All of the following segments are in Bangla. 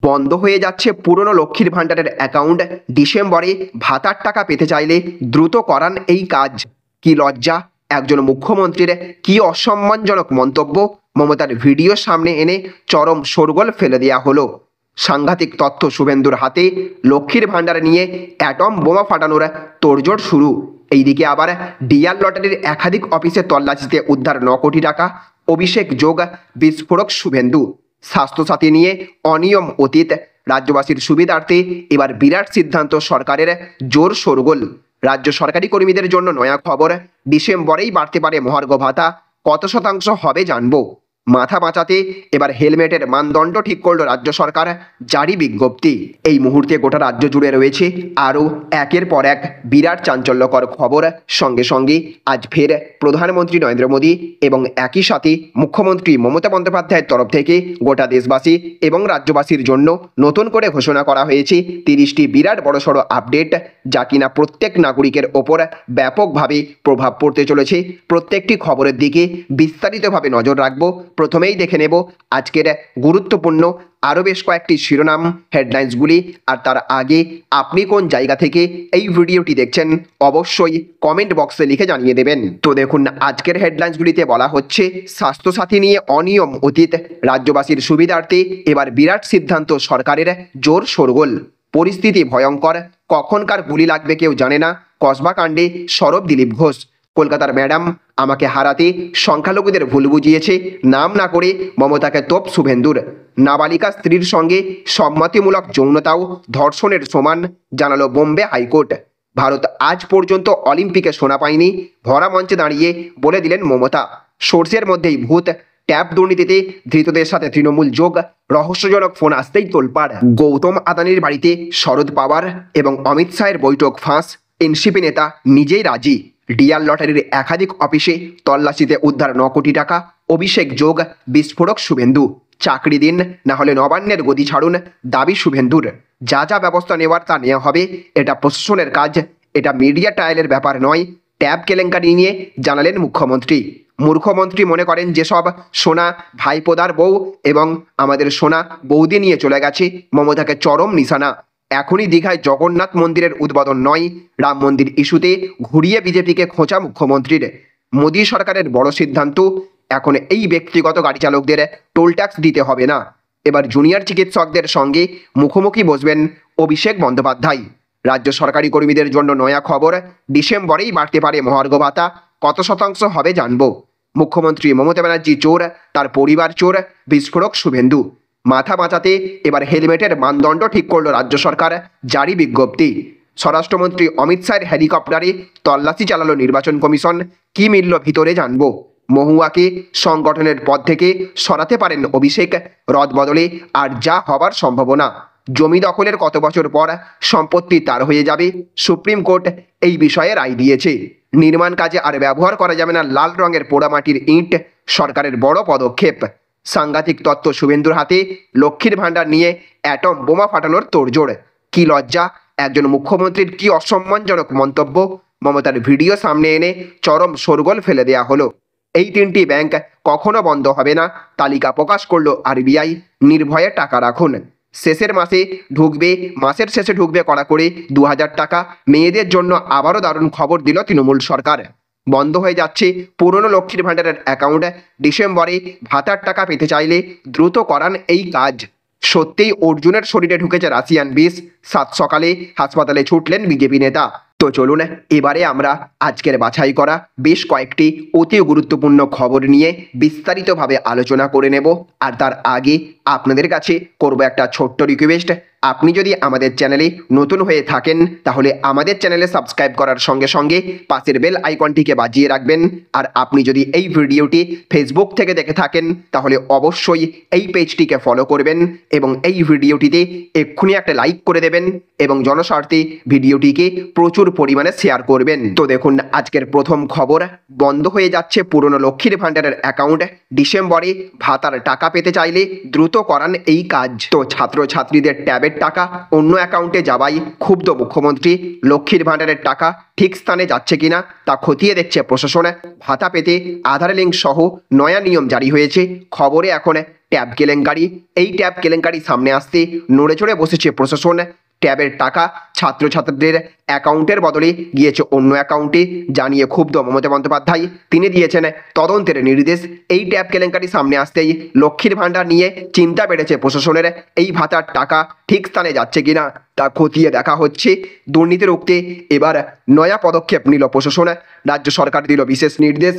বন্ধ হয়ে যাচ্ছে পুরনো লক্ষ্মীর ভাণ্ডারের অ্যাকাউন্ট। ডিসেম্বরে ভাতার টাকা পেতে চাইলে দ্রুত করান এই কাজ। কি লজ্জা! একজন মুখ্যমন্ত্রীর কি অসম্মানজনক মন্তব্য! মমতার ভিডিও সামনে এনে চরম শোরগোল ফেলে দেওয়া হলো। সাংঘাতিক তথ্য শুভেন্দুর হাতে। লক্ষ্মীর ভাণ্ডার নিয়ে অ্যাটম বোমা ফাটানোর তোড়জোড় শুরু। এইদিকে আবার ডিআর লটারির একাধিক অফিসে তল্লাচিতে উদ্ধার 9 কোটি টাকা। অভিষেক যোগ বিস্ফোরক শুভেন্দু। স্বাস্থ্যসাথী নিয়ে অনিয়ম অতীত। রাজ্যবাসীর সুবিধার্থে এবার বিরাট সিদ্ধান্ত সরকারের। জোর শোরগোল। রাজ্য সরকারি কর্মীদের জন্য নয়া খবর। ডিসেম্বরেই বাড়তে পারে মহার্ঘ ভাতা। কত শতাংশ হবে জানবো। মাথা বাঁচাতে এবার হেলমেটের মানদণ্ড ঠিক করল রাজ্য সরকার। জারি বিজ্ঞপ্তি। এই মুহূর্তে গোটা রাজ্য জুড়ে রয়েছে আরও একের পর এক বিরাট চাঞ্চল্যকর খবর। সঙ্গে সঙ্গে আজ ফের প্রধানমন্ত্রী নরেন্দ্র মোদী এবং একই সাথে মুখ্যমন্ত্রী মমতা বন্দ্যোপাধ্যায়ের তরফ থেকে গোটা দেশবাসী এবং রাজ্যবাসীর জন্য নতুন করে ঘোষণা করা হয়েছে 30টি বিরাট বড়সড় আপডেট, যা কিনা প্রত্যেক নাগরিকের ওপর ব্যাপকভাবে প্রভাব পড়তে চলেছে। প্রত্যেকটি খবরের দিকে বিস্তারিতভাবে নজর রাখবো। প্রথমেই দেখে নেব আজকের গুরুত্বপূর্ণ আরও বেশ কয়েকটি শিরোনাম, হেডলাইন্সগুলি। আর তার আগে আপনি কোন জায়গা থেকে এই ভিডিওটি দেখছেন অবশ্যই কমেন্ট বক্সে লিখে জানিয়ে দেবেন। তো দেখুন, আজকের হেডলাইন্সগুলিতে বলা হচ্ছে স্বাস্থ্যসাথী নিয়ে অনিয়ম অতীত। রাজ্যবাসীর সুবিধার্থে এবার বিরাট সিদ্ধান্ত সরকারের। জোর শোরগোল। পরিস্থিতি ভয়ঙ্কর। কখনকার গুলি লাগবে কেউ জানে না। কসবা কাণ্ডে সরব দিলীপ ঘোষ। কলকাতার ম্যাডাম আমাকে হারাতে সংখ্যালঘুদের ভুল বুঝিয়েছে, নাম না করে মমতাকে তোপ শুভেন্দুর। নাবালিকা স্ত্রীর সঙ্গে সম্মতিমূলক যৌনতাও ধর্ষণের সমান, জানালো বোম্বে হাইকোর্ট। ভারত আজ পর্যন্ত অলিম্পিকে সোনা পায়নি, ভরা মঞ্চে দাঁড়িয়ে বলে দিলেন মমতা। সোর্সের মধ্যেই ভূত। ট্যাব দুর্নীতিতে ধৃতদের সাথে তৃণমূল যোগ। রহস্যজনক ফোন আসতেই তোলপাড়। গৌতম আদানির বাড়িতে শরদ পাওয়ার এবং অমিত শাহের বৈঠক ফাঁস। এনসিপি নেতা নিজেই রাজি। ডিআর লটারির একাধিক অফিসে তল্লাচিতে উদ্ধার 9 কোটি টাকা। অভিষেক যোগ বিস্ফোরক শুভেন্দু। চাকরি দিন, না হলে নবান্নের গদি ছাড়ুন, দাবি শুভেন্দুর। যা যা ব্যবস্থা নেওয়ার তা নেওয়া হবে। এটা প্রশাসনের কাজ, এটা মিডিয়া ট্রায়ালের ব্যাপার নয়। ট্যাব কেলেঙ্কারি নিয়ে জানালেন মুখ্যমন্ত্রী। মূর্খমন্ত্রী মনে করেন যেসব সোনা ভাইপোদার বউ এবং আমাদের সোনা বৌদি নিয়ে চলে গেছে, মমতাকে চরম নিশানা। এখনই দীঘায় জগন্নাথ মন্দিরের উদ্বোধন নয়, রাম মন্দির ইস্যুতে ঘুরিয়ে বিজেপিকে খোঁচা মুখ্যমন্ত্রীর। মোদী সরকারের বড় সিদ্ধান্ত, এখন এই ব্যক্তিগত গাড়ি চালকদের টোল ট্যাক্স দিতে হবে না। এবার জুনিয়র চিকিৎসকদের সঙ্গে মুখোমুখি বসবেন অভিষেক বন্দ্যোপাধ্যায়। রাজ্য সরকারি কর্মীদের জন্য নয়া খবর। ডিসেম্বরেই বাড়তে পারে মহার্ঘ ভাতা। কত শতাংশ হবে জানবো। মুখ্যমন্ত্রী মমতা ব্যানার্জি চোর, তার পরিবার চোর। বিস্ফোরক শুভেন্দু। মাথা বাঁচাতে এবার হেলমেটের মানদণ্ড ঠিক করল রাজ্য সরকার। জারি বিজ্ঞপ্তি। স্বরাষ্ট্রমন্ত্রী অমিত শাহের হেলিকপ্টারে তল্লাশি চালালো নির্বাচন কমিশন। কি মিলল ভিতরে জানবো। মহুয়াকে সংগঠনের পদ থেকে সরাতে পারেন অভিষেক। রদবদলে আর যা হবার সম্ভাবনা। জমি দখলের কত বছর পর সম্পত্তি তার হয়ে যাবে, সুপ্রিম কোর্ট এই বিষয়ে রায় দিয়েছে। নির্মাণ কাজে আর ব্যবহার করা যাবে না লাল রঙের পোড়ামাটির ইঁট। সরকারের বড় পদক্ষেপ। সাংঘাতিক তত্ত্ব শুভেন্দুর হাতে। লক্ষ্মীর ভাণ্ডার নিয়ে অ্যাটম বোমা ফাটানোর তোড়জোড়। কি লজ্জা! একজন মুখ্যমন্ত্রীর কি অসম্মানজনক মন্তব্য! মমতার ভিডিও সামনে এনে চরম শোরগোল ফেলে দেয়া হলো। এই 3টি ব্যাংক কখনো বন্ধ হবে না, তালিকা প্রকাশ করলো আরবিআই। নির্ভয়ে টাকা রাখুন। শেষের মাসে ঢুকবে, মাসের শেষে ঢুকবে কড়া করে 2000 টাকা। মেয়েদের জন্য আবারও দারুণ খবর দিল তৃণমূল সরকার। বন্ধ হয়ে যাচ্ছে পুরনো লক্ষ্মীর ভাণ্ডারের অ্যাকাউন্ট। ডিসেম্বরে ভাতার টাকা পেতে চাইলে দ্রুত করান এই কাজ। সত্যিই অর্জুনের শরীরে ঢুকেছে রাশিয়ান বিষ। সাত সকালে হাসপাতালে ছুটলেন বিজেপি নেতা। তো চলুন এবারে আমরা আজকের বাছাই করা বেশ কয়েকটি অতি গুরুত্বপূর্ণ খবর নিয়ে বিস্তারিতভাবে আলোচনা করে নেব। আর তার আগে আপনাদের কাছে করব একটা ছোট্ট রিকোয়েস্ট। আপনি যদি আমাদের চ্যানেলে নতুন হয়ে থাকেন তাহলে আমাদের চ্যানেলে সাবস্ক্রাইব করার সঙ্গে সঙ্গে পাশের বেল আইকনটিকে বাজিয়ে রাখবেন। আর আপনি যদি এই ভিডিওটি ফেসবুক থেকে দেখে থাকেন তাহলে অবশ্যই এই পেজটিকে ফলো করবেন এবং এই ভিডিওটিতে এক্ষুনি একটা লাইক করে দেবেন এবং জনস্বার্থে ভিডিওটিকে প্রচুর পরিমাণে শেয়ার করবেন। তো দেখুন, আজকের প্রথম খবর। বন্ধ হয়ে যাচ্ছে পুরনো লক্ষ্মীর ভাণ্ডারের অ্যাকাউন্ট। ডিসেম্বরে ভাতার টাকা পেতে চাইলে দ্রুত করান এই কাজ। তো ছাত্রছাত্রীদের ট্যাবের টাকা অন্য অ্যাকাউন্টে যাওয়াই ক্ষুব্ধ মুখ্যমন্ত্রী। লক্ষ্মীর ভাণ্ডারের টাকা ঠিক স্থানে যাচ্ছে কিনা তা খতিয়ে দেখছে প্রশাসন। ভাতা পেতে আধার লিঙ্ক সহ নয়া নিয়ম জারি হয়েছে। খবরে এখন ট্যাব কেলেঙ্কারি। এই ট্যাব কেলেঙ্কারি সামনে আসতে নড়ে চড়ে বসেছে প্রশাসন। ট্যাবের টাকা ছাত্রছাত্রীদের অ্যাকাউন্টের বদলে গিয়েছে অন্য অ্যাকাউন্টে, জানিয়ে ক্ষুব্ধ মমতা বন্দ্যোপাধ্যায়। তিনি দিয়েছেন তদন্তের নির্দেশ। এই ট্যাব কেলেঙ্কারি সামনে আসতেই লক্ষ্মীর ভাণ্ডার নিয়ে চিন্তা বেড়েছে প্রশাসনের। এই ভাতার টাকা ঠিক স্থানে যাচ্ছে কিনা তা খতিয়ে দেখা হচ্ছে। দুর্নীতি রুখতে এবার নয়া পদক্ষেপ নিল প্রশাসন। রাজ্য সরকার দিল বিশেষ নির্দেশ,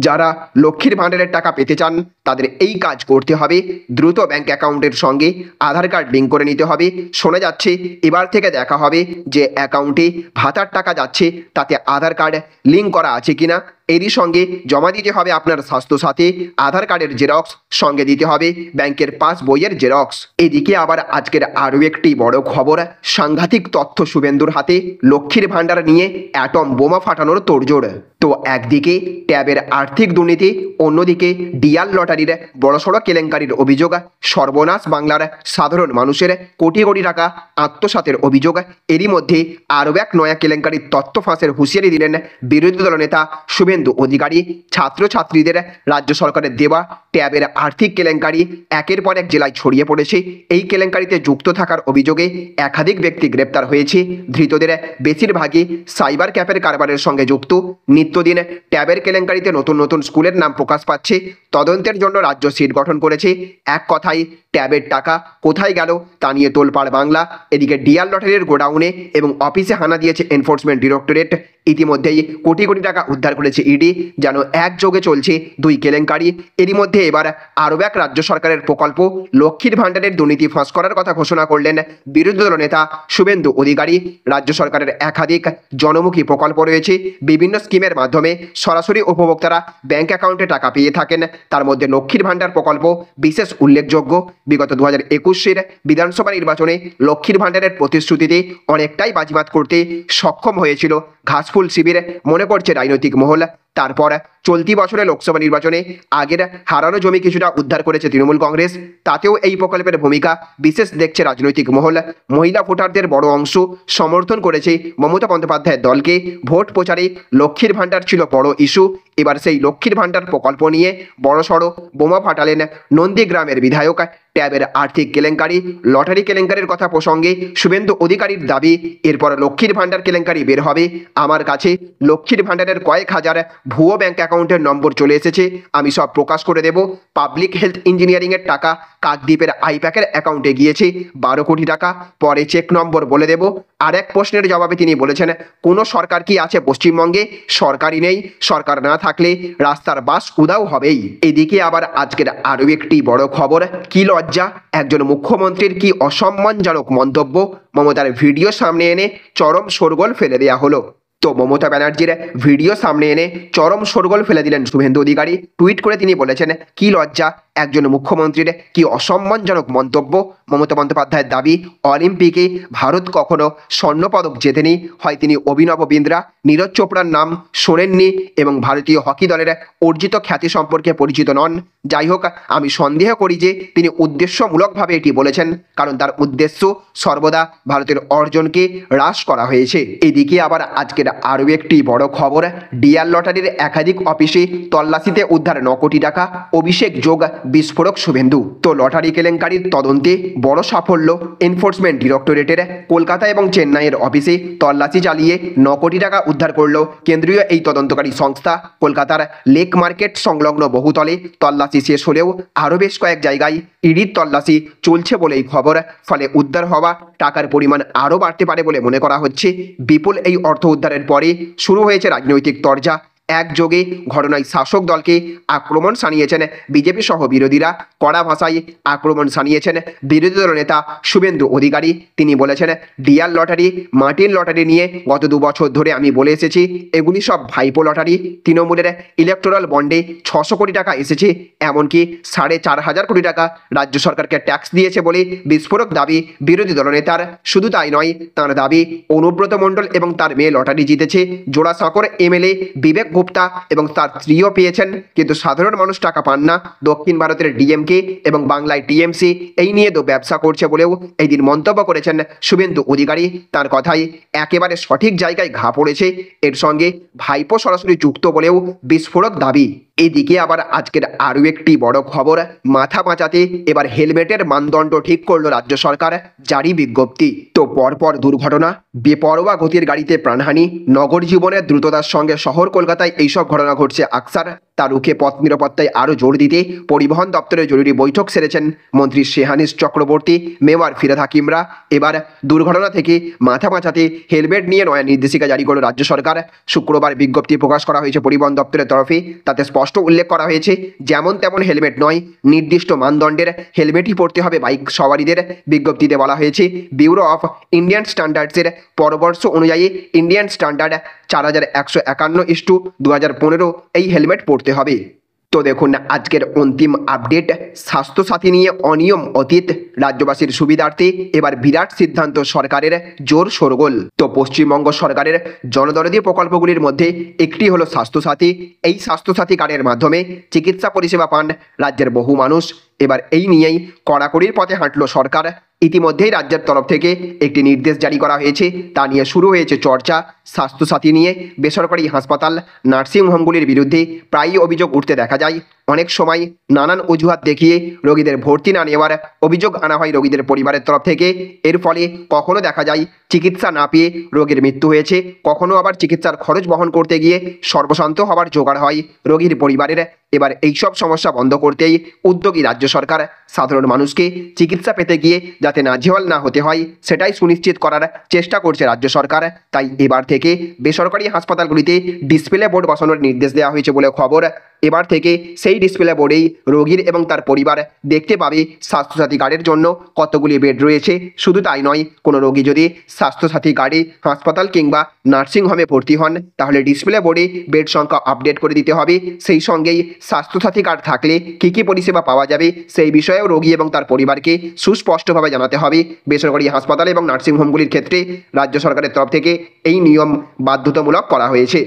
যারা লক্ষ্মীর ভাণ্ডারের টাকা পেতে চান তাদের এই কাজ করতে হবে। দ্রুত ব্যাংক অ্যাকাউন্টের সঙ্গে আধার কার্ড লিঙ্ক করে নিতে হবে। শোনা যাচ্ছে এবার থেকে দেখা হবে যে অ্যাকাউন্টে ভাতার টাকা যাচ্ছে তাতে আধার কার্ড লিঙ্ক করা আছে কিনা। এরই সঙ্গে জমা দিতে হবে আপনার স্বাস্থ্যসাথী আধার কার্ডের জেরক্স, সঙ্গে দিতে হবে ব্যাংকের পাস বইয়ের জেরক্স। এদিকে আবার আজকের আরও একটি বড় খবর, সাংঘাতিক তথ্য শুভেন্দুর হাতে। লক্ষ্মীর ভাণ্ডার নিয়ে অ্যাটম বোমা ফাটানোর তোড়জোড়। তো একদিকে ট্যাবের আর্থিক দুর্নীতি, অন্যদিকে ডিয়ার লটারির বড়সড় কেলেঙ্কারির অভিযোগ, সর্বনাশ বাংলার সাধারণ মানুষের, কোটি কোটি টাকা আত্মসাতের অভিযোগ। এরই মধ্যে আরও এক নয়া কেলেঙ্কারির তথ্য ফাঁসের হুঁশিয়ারি দিলেন বিরোধী দলনেতা শুভেন্দু অধিকারী। ছাত্রছাত্রীদের রাজ্য সরকারের দেওয়া ট্যাবের আর্থিক কেলেঙ্কারি একের পর এক জেলায় ছড়িয়ে পড়েছে। এই কেলেঙ্কারিতে যুক্ত থাকার অভিযোগে একাধিক ব্যক্তি গ্রেপ্তার হয়েছে। ধৃতদের বেশিরভাগই সাইবার ক্যাফের কারবারের সঙ্গে যুক্ত। নিত্যদিন ট্যাবের কেলেঙ্কারিতে নতুন নতুন স্কুলের নাম প্রকাশ পাচ্ছে। তদন্তের জন্য রাজ্য সিট গঠন করেছে। এক কথায় ট্যাবের টাকা কোথায় গেল তা নিয়ে তোলপাড় বাংলা। এদিকে ডিয়ার লটারির গোডাউনে এবং অফিসে হানা দিয়েছে এনফোর্সমেন্ট ডিরেক্টরেট। ইতিমধ্যেই কোটি কোটি টাকা উদ্ধার করেছে ইডি। যেন একযোগে চলছে দুই কেলেঙ্কারি। এরই মধ্যে এবার আরও এক রাজ্য সরকারের প্রকল্প লক্ষ্মীর ভাণ্ডারের দুর্নীতি ফাঁস করার কথা ঘোষণা করলেন বিরোধী দলনেতা শুভেন্দু অধিকারী। রাজ্য সরকারের একাধিক জনমুখী প্রকল্প রয়েছে। বিভিন্ন স্কিমের মাধ্যমে সরাসরি উপভোক্তারা ব্যাংক অ্যাকাউন্টে টাকা পেয়ে থাকেন। তার মধ্যে লক্ষ্মীর ভাণ্ডার প্রকল্প বিশেষ উল্লেখযোগ্য। বিগত 2021 বিধানসভা নির্বাচনে লক্ষ্মীর ভাণ্ডারের প্রতিশ্রুতিতে অনেকটাই বাজিমাত করতে সক্ষম হয়েছিল ঘাসফুল শিবির, মনে করছে রাজনৈতিক মহল। তারপর চলতি বছরে লোকসভা নির্বাচনে আগের হারানো জমি কিছুটা উদ্ধার করেছে তৃণমূল কংগ্রেস। তাতেও এই প্রকল্পের ভূমিকা বিশেষ দেখছে রাজনৈতিক মহল। মহিলা ভোটারদের বড় অংশ সমর্থন করেছে মমতা বন্দ্যোপাধ্যায়ের দলকে। ভোট প্রচারে লক্ষ্মীর ভাণ্ডার ছিল বড় ইস্যু। এবার সেই লক্ষ্মীর ভাণ্ডার প্রকল্প নিয়ে বড়সড় বোমা ফাটালেন নন্দীগ্রামের বিধায়ক। ট্যাবের আর্থিক কেলেঙ্কারি, লটারি কেলেঙ্কারির কথা প্রসঙ্গে শুভেন্দু অধিকারীর দাবি, এরপর লক্ষ্মীর ভাণ্ডার কেলেঙ্কারি বের হবে। আমার কাছে লক্ষ্মীর ভাণ্ডারের কয়েক হাজার ভুয়ো ব্যাংক অ্যাকাউন্টের নম্বর চলে এসেছে, আমি সব প্রকাশ করে দেব। পাবলিক হেলথ ইঞ্জিনিয়ারিংয়ের টাকা কাকদ্বীপের আইপ্যাকের অ্যাকাউন্টে গিয়েছে 12 কোটি টাকা, পরে চেক নম্বর বলে দেব। আর এক প্রশ্নের জবাবে তিনি বলেছেন, কোনো সরকার কি আছে পশ্চিমবঙ্গে? সরকারই নেই। সরকার না থাকলে রাস্তার বাস উধাও হবেই। এদিকে আবার আজকের আরও একটি বড় খবর, কি লজ্জা, একজন মুখ্যমন্ত্রীর কি অসম্মানজনক মন্তব্য। মমতার ভিডিও সামনে এনে চরম শোরগোল ফেলে দেওয়া হলো। তো মমতা ব্যানার্জির ভিডিও সামনে এনে চরম শোরগোল ফেলে দিলেন শুভেন্দু অধিকারী। টুইট করে তিনি বলেছেন, কি লজ্জা, একজন মুখ্যমন্ত্রীর কি অসম্মানজনক মন্তব্য। মমতা বন্দ্যোপাধ্যায়ের দাবি, অলিম্পিকে ভারত কখনো স্বর্ণপদক জেতেনি। হয় তিনি অভিনব বিন্দ্রা, নীরজ চোপড়ার নাম শোনেননি এবং ভারতীয় হকি দলের অর্জিত খ্যাতি সম্পর্কে পরিচিত নন। যাই হোক, আমি সন্দেহ করি যে তিনি উদ্দেশ্যমূলকভাবে এটি বলেছেন, কারণ তার উদ্দেশ্য সর্বদা ভারতের অর্জনকে হ্রাস করা হয়েছে। এদিকে আবার আজকের আরও একটি বড় খবর, ডিয়ার লটারির একাধিক অফিসে তল্লাশিতে উদ্ধার 9 কোটি টাকা, অভিষেক যোগ বিস্ফোরক শুভেন্দু। তো লটারি কেলেঙ্কারির তদন্তে বড় সাফল্য এনফোর্সমেন্ট ডিরেক্টরেটের। কলকাতা এবং চেন্নাইয়ের অফিসে তল্লাশি চালিয়ে 9 কোটি টাকা উদ্ধার করল কেন্দ্রীয় এই তদন্তকারী সংস্থা। কলকাতার লেক মার্কেট সংলগ্ন বহুতলে তল্লাশি শেষ হলেও আরও বেশ কয়েক জায়গায় ইডির তল্লাশি চলছে বলেই খবর। ফলে উদ্ধার হওয়া টাকার পরিমাণ আরও বাড়তে পারে বলে মনে করা হচ্ছে। বিপুল এই অর্থ উদ্ধারের পরে শুরু হয়েছে রাজনৈতিক তরজা। একযোগে ঘটনায় শাসক দলকে আক্রমণ শানিয়েছেন বিজেপি সহ বিরোধীরা। কড়া ভাষায় আক্রমণ শানিয়েছেন বিরোধী দল নেতা শুভেন্দু অধিকারী। তিনি বলেছেন, ডিয়ার লটারি, মার্টিন লটারি নিয়ে গত 2 বছর ধরে আমি বলে এসেছি, এগুলি সব ভাইপো লটারি। তৃণমূলের ইলেকটোরাল বন্ডে 600 কোটি টাকা এসেছে, এমনকি 4,500 কোটি টাকা রাজ্য সরকারকে ট্যাক্স দিয়েছে বলে বিস্ফোরক দাবি বিরোধী দলনেতার। শুধু তাই নয়, তাঁর দাবি অনুব্রত মণ্ডল এবং তার মেয়ে লটারি জিতেছে। জোড়াসাঁকোর এমএলএ বিবেক গুপ্তা এবং তার স্ত্রীও পেয়েছেন, কিন্তু সাধারণ মানুষ টাকা পান না। দক্ষিণ ভারতের ডিএমকে এবং বাংলায় টিএমসি এই নিয়ে তো ব্যবসা করছে বলেও এই দিন মন্তব্য করেছেন শুভেন্দু অধিকারী। তার কথাই একেবারে সঠিক জায়গায় ঘা পড়েছে। এর সঙ্গে ভাইপো সরাসরি যুক্ত বলেও বিস্ফোরক দাবি। এদিকে আবার আজকের আরও একটি বড় খবর, মাথা বাঁচাতে এবার হেলমেটের মানদণ্ড ঠিক করল রাজ্য সরকার, জারি বিজ্ঞপ্তি। তো পরপর দুর্ঘটনা, বেপরোয়া গতির গাড়িতে প্রাণহানি, নগর জীবনের দ্রুততার সঙ্গে শহর কলকাতায় এইসব ঘটনা ঘটছে আকসার। তা রুখে পথ নিরাপত্তায় আরও জোর দিতে পরিবহন দপ্তরে জরুরি বৈঠক সেরেছেন মন্ত্রী শেহানিস চক্রবর্তী, মেয়র ফিরহাদ হাকিমরা। এবার দুর্ঘটনা থেকে মাথা বাঁচাতে হেলমেট নিয়ে নয়া নির্দেশিকা জারি করল রাজ্য সরকার। শুক্রবার বিজ্ঞপ্তি প্রকাশ করা হয়েছে পরিবহন দপ্তরের তরফে। তাতে স্পষ্ট উল্লেখ করা হয়েছে, যেমন তেমন হেলমেট নয়, নির্দিষ্ট মানদণ্ডের হেলমেটই পরতে হবে বাইক সওয়ারীদের। বিজ্ঞপ্তিতে বলা হয়েছে, ব্যুরো অফ ইন্ডিয়ান স্ট্যান্ডার্ডসের পরামর্শ অনুযায়ী ইন্ডিয়ান স্ট্যান্ডার্ড 4151/2015 এই হেলমেট পরতে হবে। তো দেখুন আজকের অন্তিম আপডেট, স্বাস্থ্যসাথী নিয়ে অনিয়ম অতীত, রাজ্যবাসীর সুবিধার্থে এবার বিরাট সিদ্ধান্ত সরকারের, জোর শোরগোল। তো পশ্চিমবঙ্গ সরকারের জনদরদি প্রকল্পগুলির মধ্যে একটি হলো স্বাস্থ্যসাথী। এই স্বাস্থ্যসাথী কার্ডের মাধ্যমে চিকিৎসা পরিষেবা পান রাজ্যের বহু মানুষ। এবার এই নিয়েই কড়াকড়ির পথে হাঁটল সরকার। ইতিমধ্যেই রাজ্যের তরফ থেকে একটি নির্দেশ জারি করা হয়েছে, তা নিয়ে শুরু হয়েছে চর্চা। স্বাস্থ্যসাথী নিয়ে বেসরকারি হাসপাতাল, নার্সিংহোমগুলির বিরুদ্ধে প্রায়ই অভিযোগ উঠতে দেখা যায়। অনেক সময় নানান অজুহাত দেখিয়ে রোগীদের ভর্তি না নেওয়ার অভিযোগ আনা হয় রোগীদের পরিবারের তরফ থেকে। এর ফলে কখনো দেখা যায় চিকিৎসা না পেয়ে রোগীর মৃত্যু হয়েছে, কখনো আবার চিকিৎসার খরচ বহন করতে গিয়ে সর্বশান্ত হবার জোগাড় হয় রোগীর পরিবারের। এবার এইসব সমস্যা বন্ধ করতেই উদ্যোগী রাজ্য সরকার। সাধারণ মানুষকে চিকিৎসা পেতে গিয়ে যাতে নাজেহাল না হতে হয় সেটাই সুনিশ্চিত করার চেষ্টা করছে রাজ্য সরকার। তাই এবার থেকে বেসরকারি হাসপাতালগুলিতে ডিসপ্লে বোর্ড বসানোর নির্দেশ দেওয়া হয়েছে বলে খবর। এবার থেকে সেই ডিসপ্লে বোর্ডেই রোগীর এবং তার পরিবার দেখতে পাবে স্বাস্থ্যসাথী কার্ডের জন্য কতগুলি বেড রয়েছে। শুধু তাই নয়, কোনো রোগী যদি স্বাস্থ্যসাথী কার্ডে হাসপাতাল কিংবা নার্সিংহোমে ভর্তি হন, তাহলে ডিসপ্লে বোর্ডে বেড সংখ্যা আপডেট করে দিতে হবে। সেই সঙ্গেই স্বাস্থ্যসাথী কার্ড থাকলে কী কী পরিষেবা পাওয়া যাবে সেই বিষয়েও রোগী এবং তার পরিবারকে সুস্পষ্টভাবে জানাতে হবে। বেসরকারি হাসপাতাল এবং নার্সিংহোমগুলির ক্ষেত্রে রাজ্য সরকারের তরফ থেকে এই নিয়ম বাধ্যতামূলক করা হয়েছে।